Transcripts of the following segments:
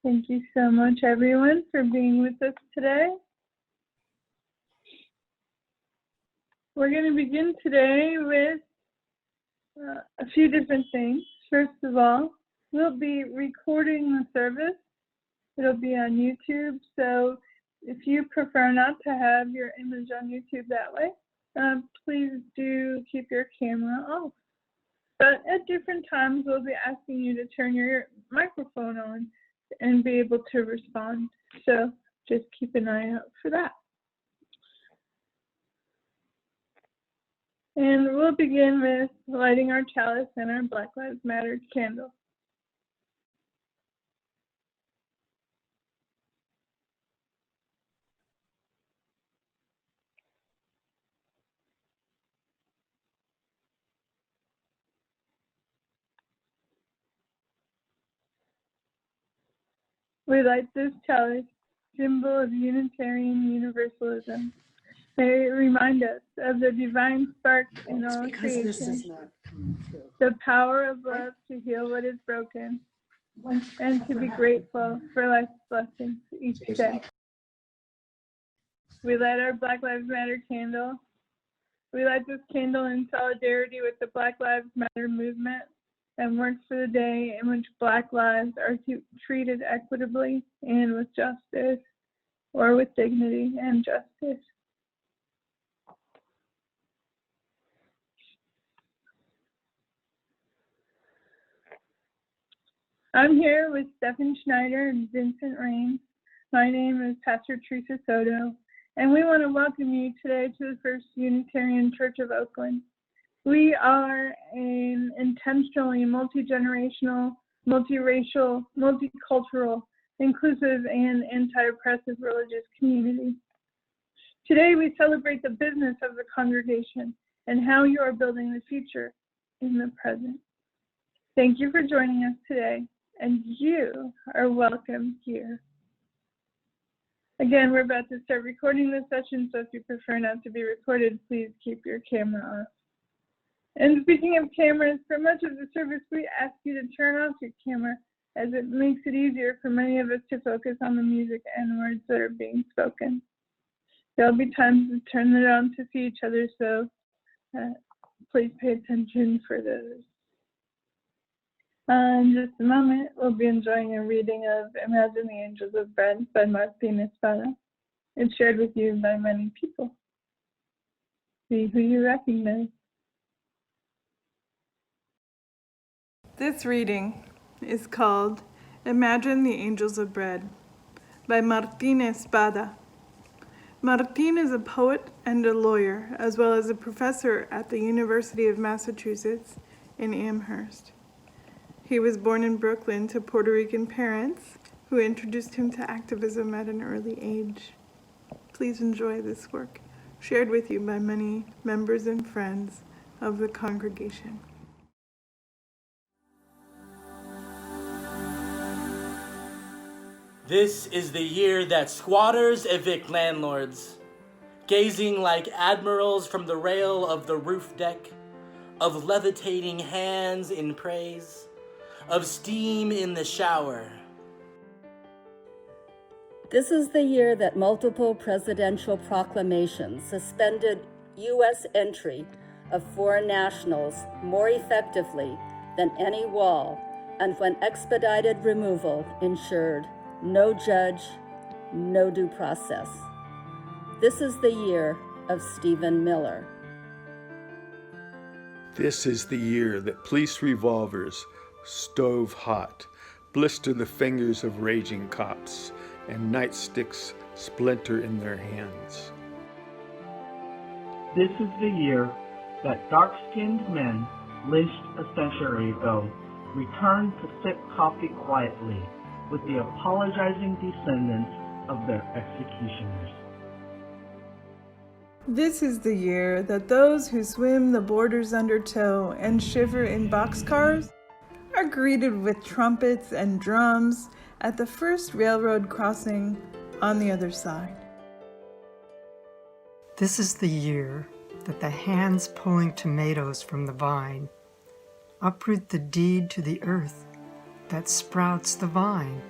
Thank you so much, everyone, for being with us today. We're going to begin today with a few different things. First of all, we'll be recording the service. It'll be on YouTube, so if you prefer not to have your image on YouTube that way, please do keep your camera off. But at different times, we'll be asking you to turn your microphone on and be able to respond. So just keep an eye out for that. And we'll begin with lighting our chalice and our Black Lives Matter candle. We light this chalice, symbol of Unitarian Universalism. May it remind us of the divine spark in all creation, the power of love to heal what is broken, and to be grateful for life's blessings each day. We light our Black Lives Matter candle. We light this candle in solidarity with the Black Lives Matter movement and work for the day in which Black lives are treated equitably and with justice, or with dignity and justice. I'm here with Stephen Schneider and Vincent Rains. My name is Pastor Teresa Soto, and we want to welcome you today to the First Unitarian Church of Oakland. We are an intentionally multi-generational, multiracial, multicultural, inclusive, and anti-oppressive religious community. Today, we celebrate the business of the congregation and how you are building the future in the present. Thank you for joining us today, and you are welcome here. Again, we're about to start recording this session, so if you prefer not to be recorded, please keep your camera off. And speaking of cameras, for much of the service, we ask you to turn off your camera, as it makes it easier for many of us to focus on the music and words that are being spoken. There'll be times to turn it on to see each other, so please pay attention for those. In just a moment, we'll be enjoying a reading of Imagine the Angels of Bread by Martina Espada. It's shared with you by many people. See who you recognize. This reading is called Imagine the Angels of Bread by Martina Espada. Martin is a poet and a lawyer, as well as a professor at the University of Massachusetts in Amherst. He was born in Brooklyn to Puerto Rican parents who introduced him to activism at an early age. Please enjoy this work, shared with you by many members and friends of the congregation. This is the year that squatters evict landlords, gazing like admirals from the rail of the roof deck, of levitating hands in praise, of steam in the shower. This is the year that multiple presidential proclamations suspended U.S. entry of foreign nationals more effectively than any wall, and when expedited removal ensured no judge, no due process. This is the year of Stephen Miller. This is the year that police revolvers, stove hot, blister the fingers of raging cops, and nightsticks splinter in their hands. This is the year that dark-skinned men, lynched a century ago, returned to sip coffee quietly with the apologizing descendants of their executioners. This is the year that those who swim the borders under tow and shiver in boxcars are greeted with trumpets and drums at the first railroad crossing on the other side. This is the year that the hands pulling tomatoes from the vine uproot the deed to the earth that sprouts the vine.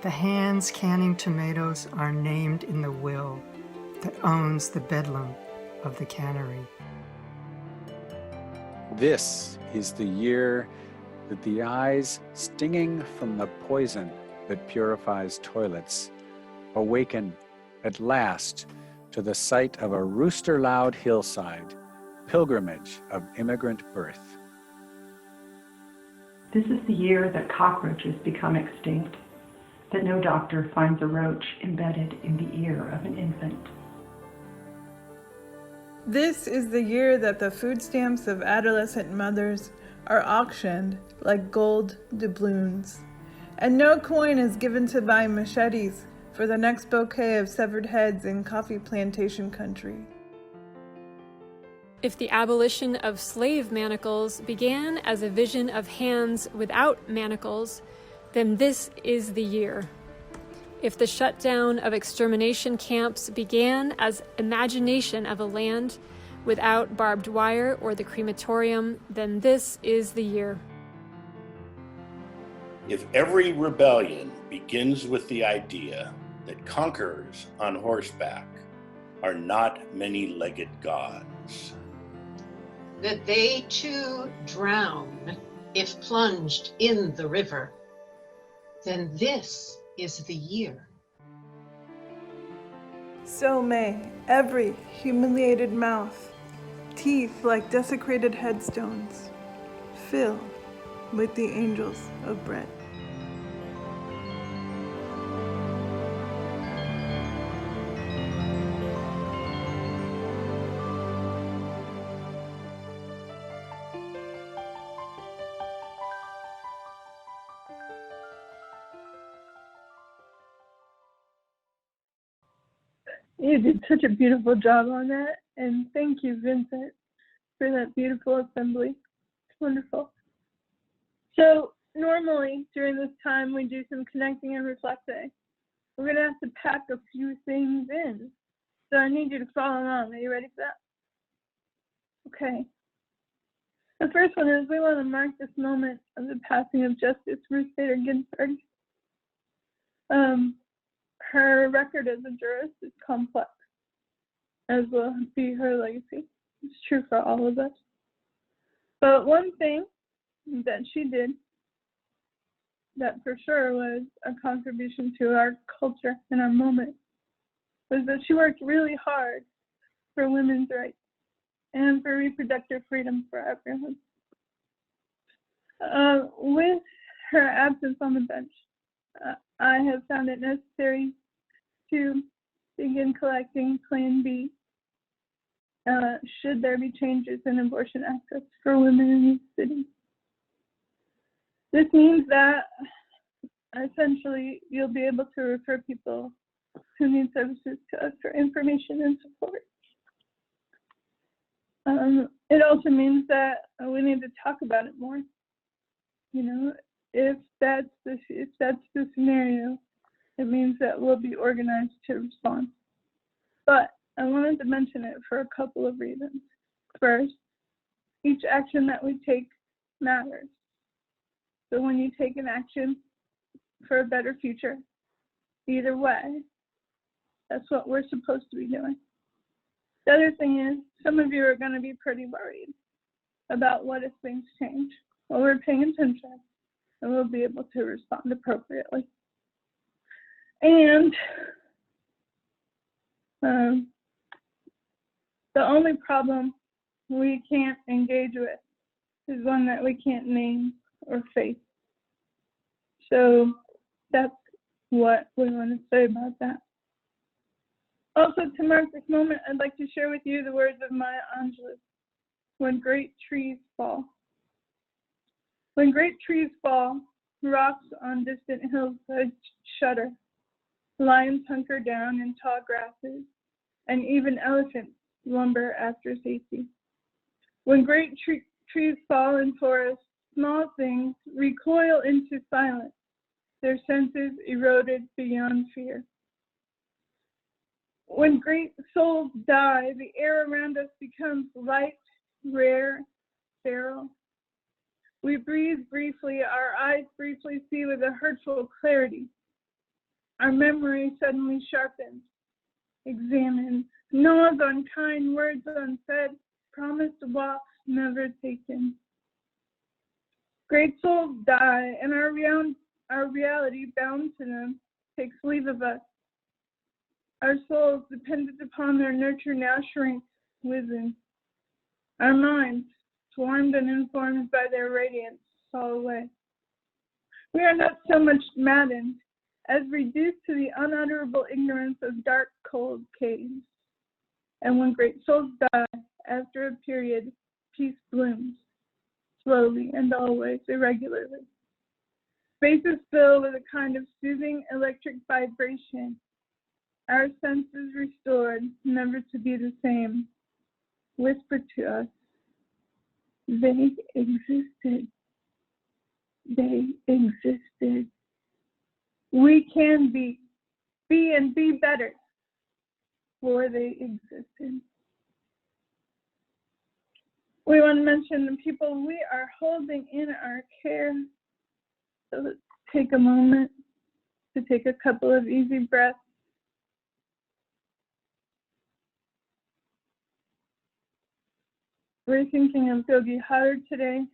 The hands canning tomatoes are named in the will that owns the bedlam of the cannery. This is the year that the eyes stinging from the poison that purifies toilets awaken at last to the sight of a rooster-loud hillside, pilgrimage of immigrant birth. This is the year that cockroaches become extinct, that no doctor finds a roach embedded in the ear of an infant. This is the year that the food stamps of adolescent mothers are auctioned like gold doubloons, and no coin is given to buy machetes for the next bouquet of severed heads in coffee plantation country. If the abolition of slave manacles began as a vision of hands without manacles, then this is the year. If the shutdown of extermination camps began as imagination of a land without barbed wire or the crematorium, then this is the year. If every rebellion begins with the idea that conquerors on horseback are not many-legged gods, that they too drown if plunged in the river, then this is the year. So may every humiliated mouth, teeth like desecrated headstones, fill with the angels of bread. You did such a beautiful job on that, and thank you, Vincent, for that beautiful assembly. It's wonderful. So normally during this time we do some connecting and reflecting. We're going to have to pack a few things in, so I need you to follow along. Are you ready for that? Okay. The first one is we want to mark this moment of the passing of Justice Ruth Bader Ginsburg. Her record as a jurist is complex, as will be her legacy. It's true for all of us. But one thing that she did that for sure was a contribution to our culture and our moment was that she worked really hard for women's rights and for reproductive freedom for everyone. With her absence on the bench, I have found it necessary to begin collecting Plan B should there be changes in abortion access for women in these cities. This means that essentially you'll be able to refer people who need services to us for information and support. It also means that we need to talk about it more. You know, if that's the scenario, it means that we'll be organized to respond. But I wanted to mention it for a couple of reasons. First, each action that we take matters. So when you take an action for a better future, either way, that's what we're supposed to be doing. The other thing is, some of you are going to be pretty worried about what if things change. Well, we're paying attention, and we'll be able to respond appropriately. And the only problem we can't engage with is one that we can't name or face. So that's what we want to say about that. Also, to mark this moment, I'd like to share with you the words of Maya Angelou. When great trees fall. When great trees fall, rocks on distant hillsides shudder. Lions hunker down in tall grasses, and even elephants lumber after safety. When great trees fall in forests, small things recoil into silence, their senses eroded beyond fear. When great souls die, the air around us becomes light, rare, sterile. We breathe briefly, our eyes briefly see with a hurtful clarity. Our memory suddenly sharpens, examines, gnaws on kind words unsaid, promised walks never taken. Great souls die, and our reality, bound to them, takes leave of us. Our souls, dependent upon their nurture, now shrink, wizen. Our minds, swarmed and informed by their radiance, fall away. We are not so much maddened as reduced to the unutterable ignorance of dark, cold caves. And when great souls die, after a period, peace blooms, slowly and always, irregularly. Spaces fill with a kind of soothing electric vibration. Our senses restored, never to be the same, whisper to us, they existed. They existed. We can be and be better, for they existed. We want to mention the people we are holding in our care. So let's take a moment to take a couple of easy breaths. We're thinking of Yogi Hatter today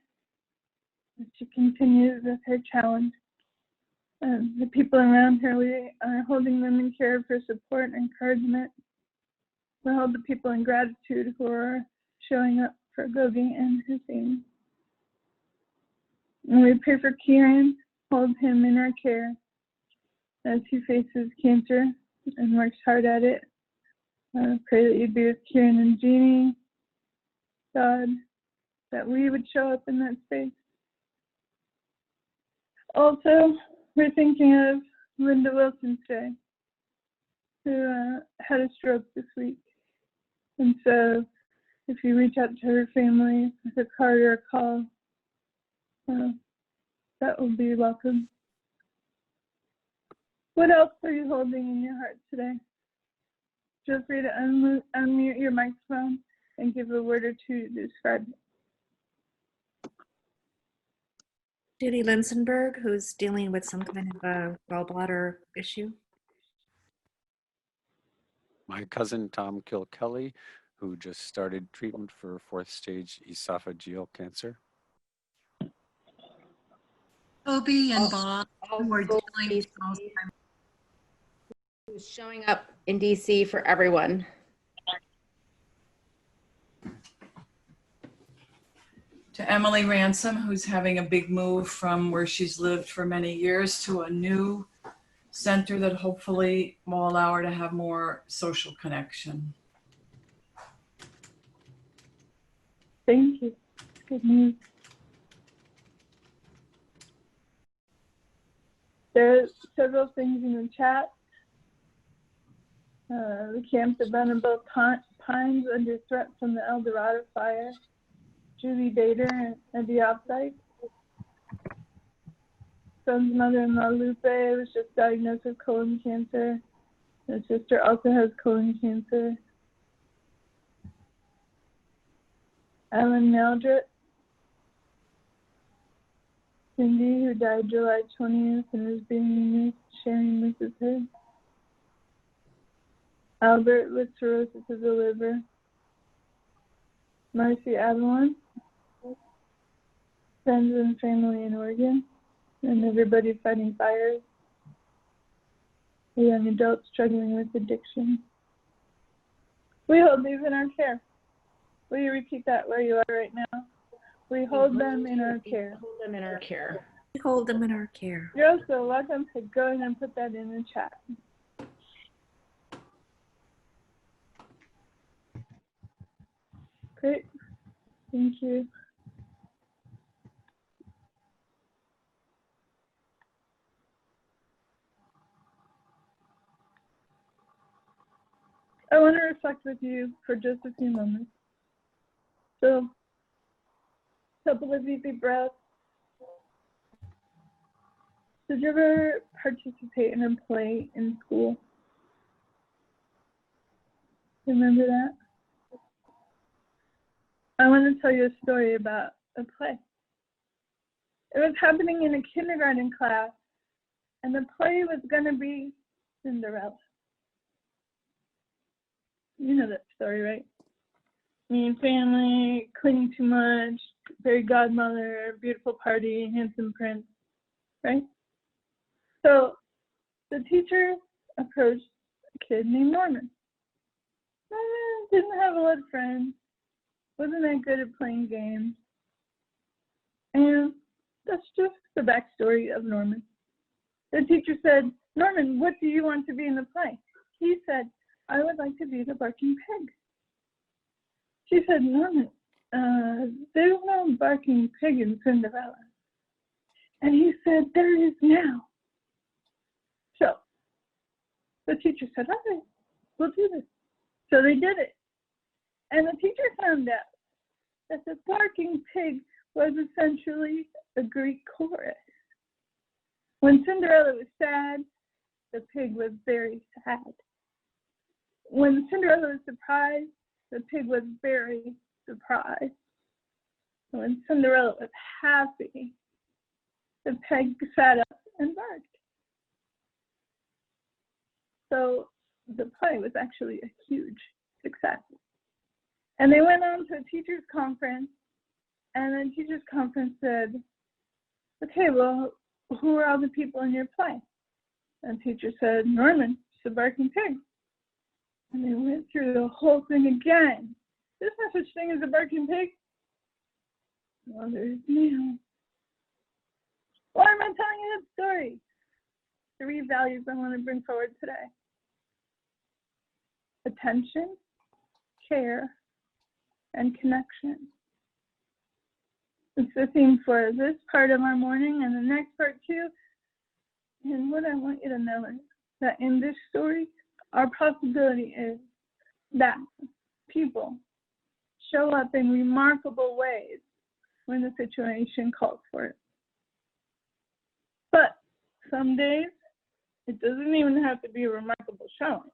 as she continues with her challenge. The people around her, we are holding them in care for support and encouragement. We hold the people in gratitude who are showing up for Gogi and his family. And we pray for Kieran, hold him in our care as he faces cancer and works hard at it. Pray that you'd be with Kieran and Jeannie, God, that we would show up in that space. Also, we're thinking of Linda Wilson today, who had a stroke this week. And so if you reach out to her family with a card or a call, that will be welcome. What else are you holding in your heart today? Feel free to unmute your microphone and give a word or two to describe it. Judy Linsenberg, who's dealing with some kind of a gallbladder issue. My cousin Tom Kilkelly, who just started treatment for 4th stage esophageal cancer. Toby and Bob, who are dealing with Alzheimer's. Who's showing up in DC for everyone. To Emily Ransom, who's having a big move from where she's lived for many years to a new center that hopefully will allow her to have more social connection. Thank you. Good news. There are several things in the chat. The camps at Vulnerable Pines under threat from the El Dorado fire. Julie Bader at the offsite. Son's mother-in-law Lupe was just diagnosed with colon cancer. His sister also has colon cancer. Ellen Meldrit. Cindy, who died July 20th and is being missed, sharing this with her. Albert with cirrhosis of the liver. Marcy Avalon. Friends and family in Oregon. And everybody fighting fires. The young adults struggling with addiction. We hold these in our care. Will you repeat that where you are right now? We hold them in our care. Hold them in our care. We hold them in our care. You're also welcome to go ahead and put that in the chat. Great. Thank you. I want to reflect with you for just a few moments. So, a couple of easy breaths. Did you ever participate in a play in school? Remember that? I want to tell you a story about a play. It was happening in a kindergarten class, and the play was going to be Cinderella. You know that story, right? Mean family, clinging too much, fairy godmother, beautiful party, handsome prince, right? So the teacher approached a kid named Norman. Norman didn't have a lot of friends, wasn't that good at playing games, and that's just the backstory of Norman. The teacher said, Norman, what do you want to be in the play? He said, I would like to be the barking pig. She said, Norman, there's no barking pig in Cinderella. And he said, there is now. So the teacher said, all right, we'll do this. So they did it. And the teacher found out that the barking pig was essentially a Greek chorus. When Cinderella was sad, the pig was very sad. When Cinderella was surprised, the pig was very surprised. When Cinderella was happy, the pig sat up and barked. So the play was actually a huge success. And they went on to a teacher's conference, and the teacher's conference said, okay, well, who are all the people in your play? And the teacher said, Norman, the barking pig. And they went through the whole thing again. There's no such thing as a barking pig. Well, there's now. Why am I telling you that story? 3 values I want to bring forward today. Attention, care, and connection. It's the theme for this part of our morning and the next part too. And what I want you to know is that in this story, our possibility is that people show up in remarkable ways when the situation calls for it. But some days, it doesn't even have to be a remarkable showing.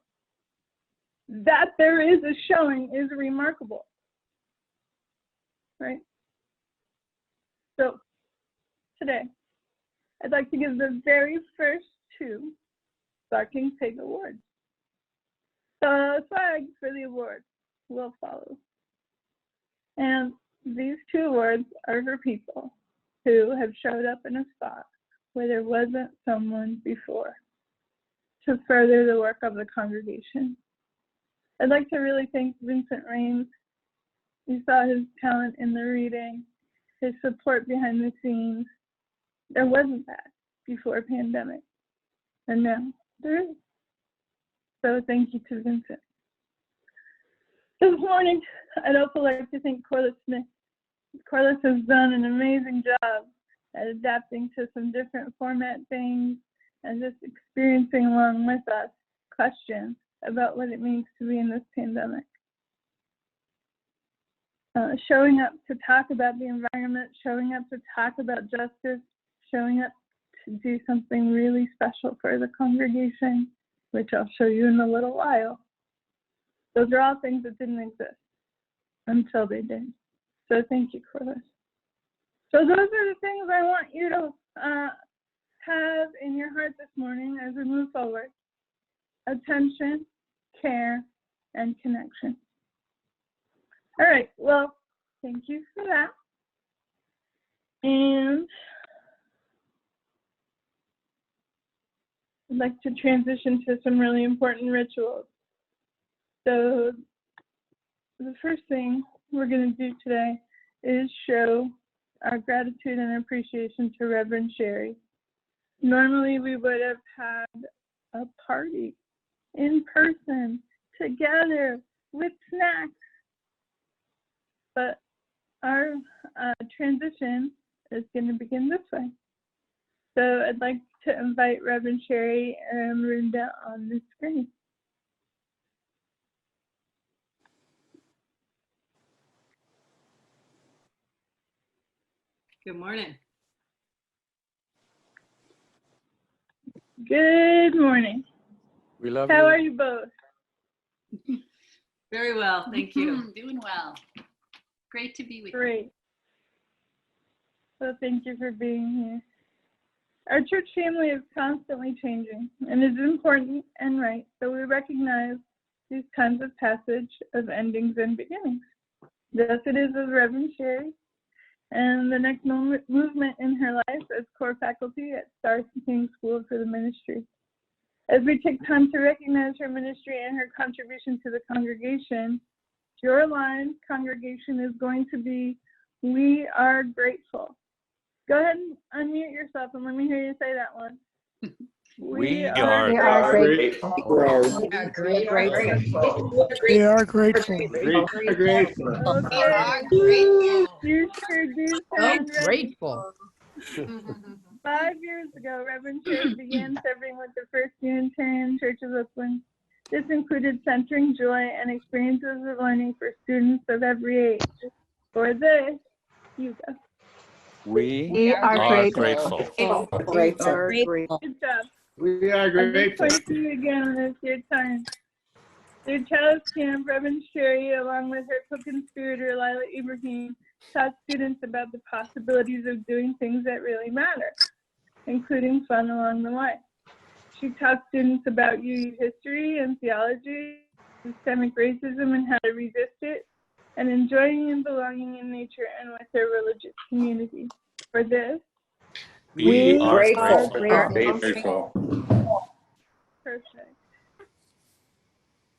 That there is a showing is remarkable, right? So today, I'd like to give the very first 2 Barking Pig Awards. The flags for the awards will follow. And these 2 awards are for people who have showed up in a spot where there wasn't someone before to further the work of the congregation. I'd like to really thank Vincent Raines. We saw his talent in the reading, his support behind the scenes. There wasn't that before pandemic, and now there is. So thank you to Vincent. This morning, I'd also like to thank Corliss Smith. Corliss has done an amazing job at adapting to some different format things and just experiencing along with us questions about what it means to be in this pandemic. Showing up to talk about the environment, showing up to talk about justice, showing up to do something really special for the congregation, which I'll show you in a little while. Those are all things that didn't exist until they did. So thank you, Corliss. So those are the things I want you to have in your heart this morning as we move forward. Attention, care, and connection. All right, well, thank you for that. And I'd like to transition to some really important rituals. So the first thing we're going to do today is show our gratitude and appreciation to Reverend Sherry. Normally we would have had a party in person together with snacks, but our transition is going to begin this way. So I'd like to invite Reverend Sherry and Marinda on the screen. Good morning. Good morning. We love How you. are you both? Very well, thank you. Doing well. Great to be with you. Great. So thank you for being here. Our church family is constantly changing, and it is important and right that we recognize these kinds of passage of endings and beginnings. Thus it is with Reverend Sherry and the next movement in her life as core faculty at Star King School for the Ministry. As we take time to recognize her ministry and her contribution to the congregation, your line, congregation, is going to be, "We are grateful." Go ahead and unmute yourself and let me hear you say that one. We are grateful. We are grateful. We are grateful. Okay. You sure do sound grateful. 5 years ago, Reverend Sherry began serving with the First Unitarian Church of Oakland. This included centering joy and experiences of learning for students of every age. For this, you go. We are grateful. Good job. We are I'll just grateful. point to you again when it's your turn. Through Child's Camp, Reverend Sherry, along with her co-conspirator Lila Ibrahim, taught students about the possibilities of doing things that really matter, including fun along the way. She taught students about UU history and theology, systemic racism and how to resist it, and enjoying and belonging in nature and with their religious community. For this, We are grateful. Perfect.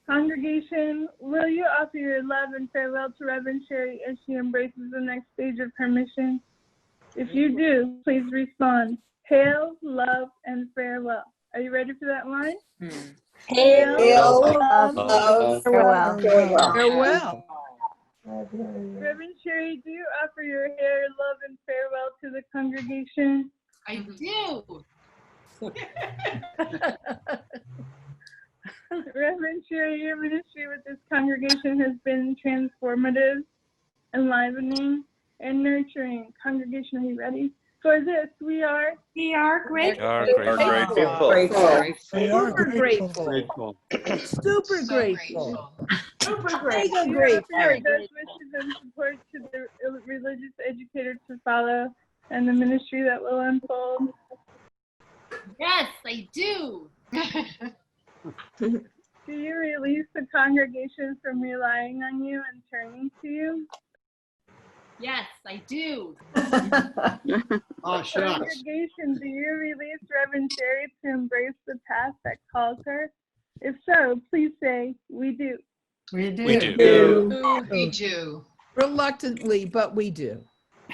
Congregation, will you offer your love and farewell to Reverend Sherry as she embraces the next stage of her mission? If you do, please respond. Hail, love, and farewell. Are you ready for that line? Hail, love, farewell. farewell. Reverend Sherry, do you offer your hair, love, and farewell to the congregation? I do. Reverend Sherry, your ministry with this congregation has been transformative, enlivening, and nurturing. Congregation, are you ready? For this, we are grateful. Super grateful. Super grateful. Super grateful. Very best wishes and support to the religious educator to follow and the ministry that will unfold. Yes, I do. Do you release the congregation from relying on you and turning to you? Yes, I do. Oh, shucks. Congregation, do you release Reverend Sherry to embrace the path that calls her? If so, please say, "We do." We do. We do. We do. Reluctantly, but we do.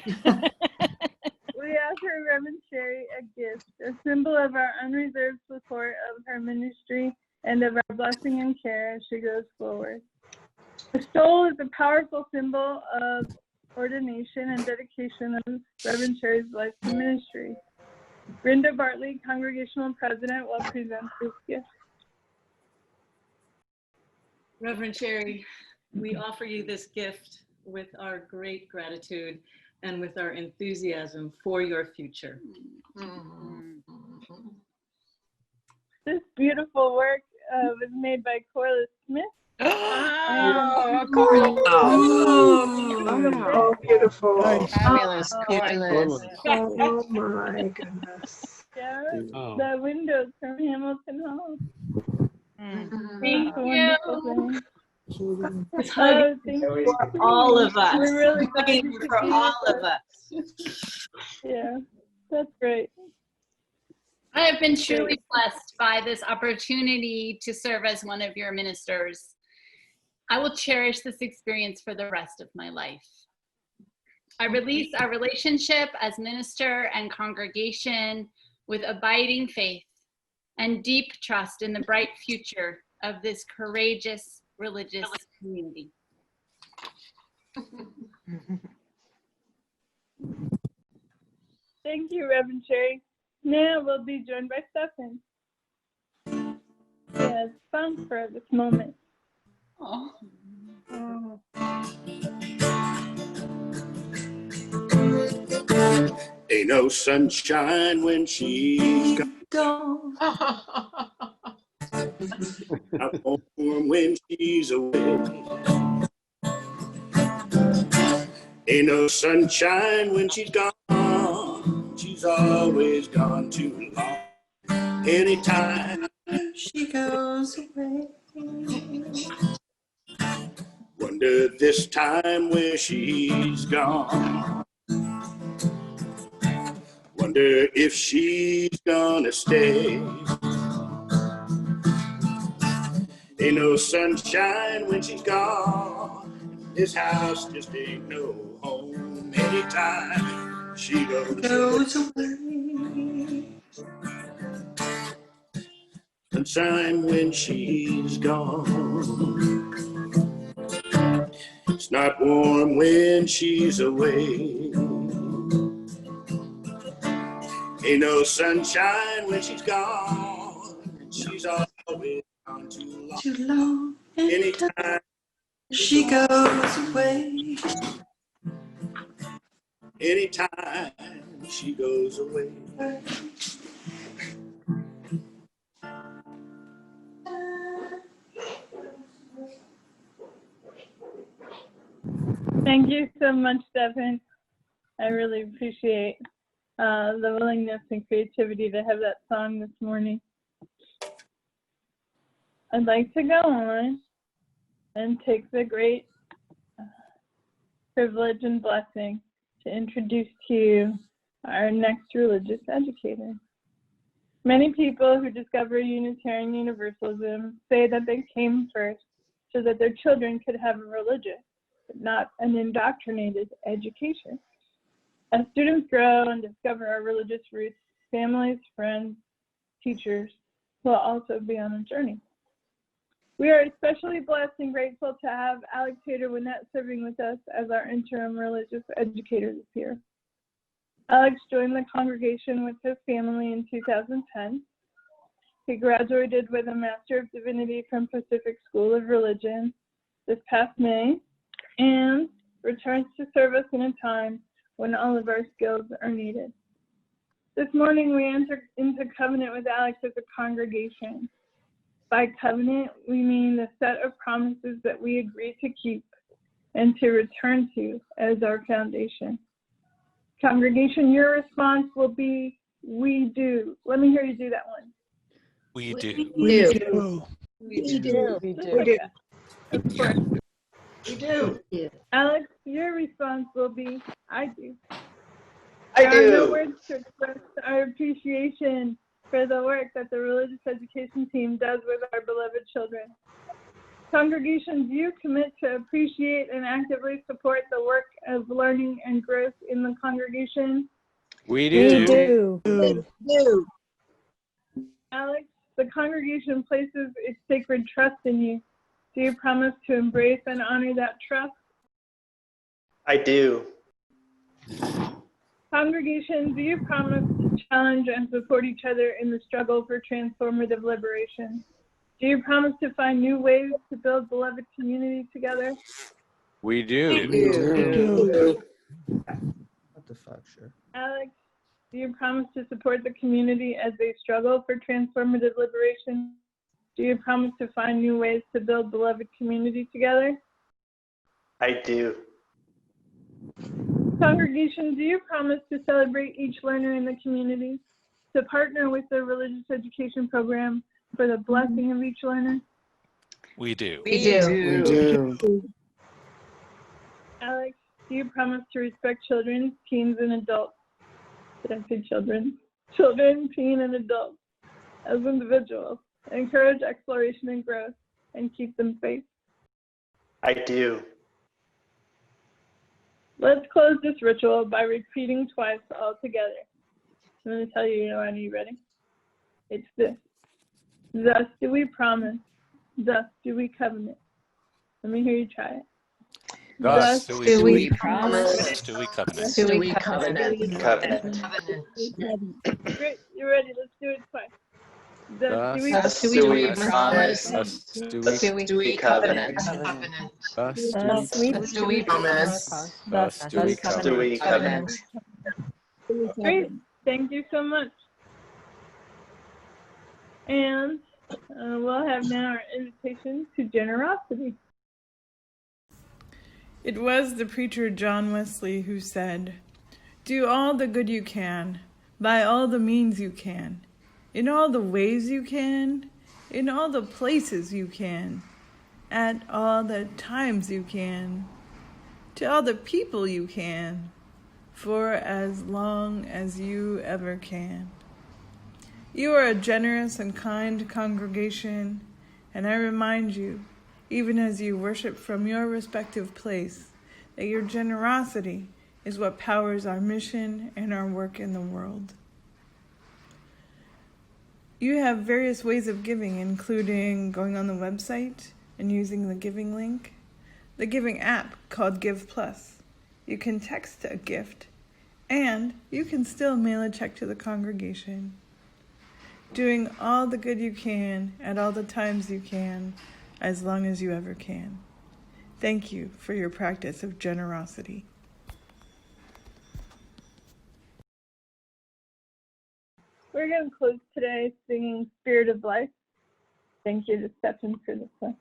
We offer Reverend Sherry a gift, a symbol of our unreserved support of her ministry and of our blessing and care as she goes forward. The stole is a powerful symbol of ordination and dedication of Reverend Sherry's life to ministry. Brenda Bartley, Congregational President, will present this gift. Reverend Sherry, we offer you this gift with our great gratitude and with our enthusiasm for your future. This beautiful work was made by Corliss Smith. Oh, beautiful. Nice. Fabulous, Corliss. Oh my goodness. Yeah, Oh. the windows from Hamilton Hall. Thank you. This Oh, hug thank you. for all of us. We're really glad Hugging you could for be all with of us. us. Yeah, that's great. I have been truly blessed by this opportunity to serve as one of your ministers. I will cherish this experience for the rest of my life. I release our relationship as minister and congregation with abiding faith and deep trust in the bright future of this courageous religious community. Thank you, Reverend Sherry. Now we'll be joined by Stephen. He has fun for this moment. Oh. Ain't no sunshine when she's Gone. not warm when she's away. Ain't no sunshine when she's gone. She's she's always gone too long. Anytime she goes away, wonder this time where she's gone. Wonder if she's gonna stay. Ain't no sunshine when she's gone. This house just ain't no home. Anytime she goes away. Sunshine when she's gone. It's not warm when she's away. Ain't no sunshine when she's gone. She's always gone too long. Anytime she goes away. Anytime she goes away. Thank you so much, Stephen. I really appreciate the willingness and creativity to have that song this morning. I'd like to go on and take the great privilege and blessing to introduce to you our next religious educator. Many people who discover Unitarian Universalism say that they came first so that their children could have a religious, but not an indoctrinated education. As students grow and discover our religious roots, families, friends, teachers will also be on a journey. We are especially blessed and grateful to have Alex Tater-Winnett serving with us as our interim religious educator this year. Alex joined the congregation with his family in 2010. He graduated with a Master of Divinity from Pacific School of Religion this past May and returns to serve us in a time when all of our skills are needed. This morning, we enter into covenant with Alex as a congregation. By covenant, we mean the set of promises that we agree to keep and to return to as our foundation. Congregation, your response will be, we do. Let me hear you do that one. We do. We do. We do. We do. Of course. We do. Alex, your response will be, I do. I There are no do. words to express our appreciation for the work that the religious education team does with our beloved children. Congregations, you commit to appreciate and actively support the work of learning and growth in the congregation. We do. We do. Alex, the congregation places its sacred trust in you. Do you promise to embrace and honor that trust? I do. Congregation, do you promise to challenge and support each other in the struggle for transformative liberation? Do you promise to find new ways to build beloved community together? We do. We do. What the fuck, sure. Alex, do you promise to support the community as they struggle for transformative liberation? Do you promise to find new ways to build beloved community together? I do. Congregation, do you promise to celebrate each learner in the community, to partner with the religious education program for the blessing of each learner? We do. We do. We do. Alex, do you promise to respect children, teens, and adults? Did I say children? Children, teen, and adults as individuals, encourage exploration and growth, and keep them safe? I do. Let's close this ritual by repeating twice all together. I'm going to tell you, are you ready? It's this. Thus do we promise, thus do we covenant. Let me hear you try it. Thus do we promise. Thus do we covenant. Do we covenant. Covenant. Great, you're ready. Let's do it twice. Thus do we promise. Thus Do we covenant. Thus Do we promise. Thus do we Do we covenant. covenant. Great. Thank you so much. And we'll have now our invitation to generosity. It was the preacher John Wesley who said, "Do all the good you can, by all the means you can, in all the ways you can, in all the places you can, at all the times you can, to all the people you can, for as long as you ever can. You are a generous and kind congregation, and I remind you, even as you worship from your respective place, that your generosity is what powers our mission and our work in the world. You have various ways of giving, including going on the website and using the giving link, the giving app called Give Plus. You can text a gift, and you can still mail a check to the congregation. Doing all the good you can at all the times you can, as long as you ever can. Thank you for your practice of generosity. We're going to close today singing Spirit of Life. Thank you to Stephen for this one.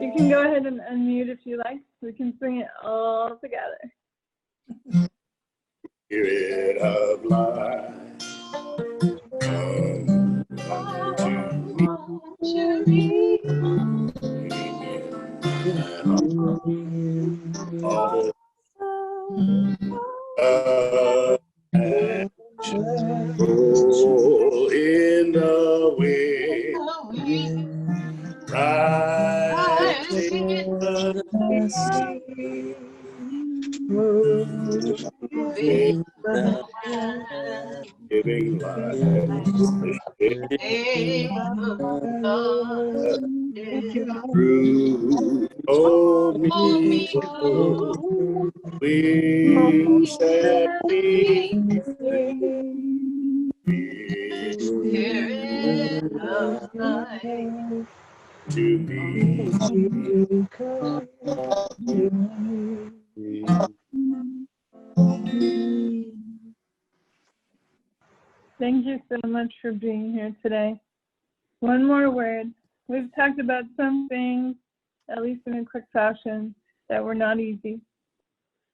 You can go ahead and unmute if you like. We can sing it all together. Spirit of life, come to me. All roll in the wind, rising in the sea, giving life, through oh me, we shall be Spirit of life, to be Thank you so much for being here today. One more word. We've talked about some things, at least in a quick fashion, that were not easy.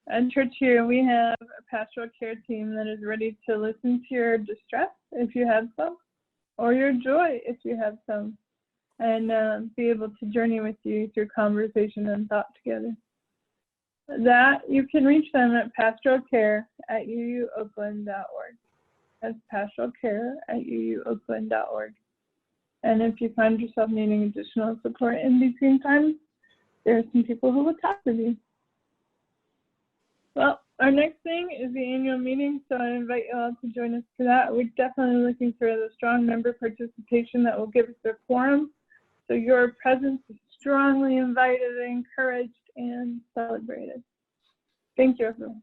At church here, we have a pastoral care team that is ready to listen to your distress, if you have some, or your joy, if you have some, and be able to journey with you through conversation and thought together. That you can reach them at pastoralcare@uuoakland.org. That's pastoralcare@uuoakland.org. And if you find yourself needing additional support in between times, there are some people who will talk with you. Well, our next thing is the annual meeting, so I invite you all to join us for that. We're definitely looking for the strong member participation that will give us a quorum. So your presence is strongly invited, encouraged, and celebrated. Thank you, everyone.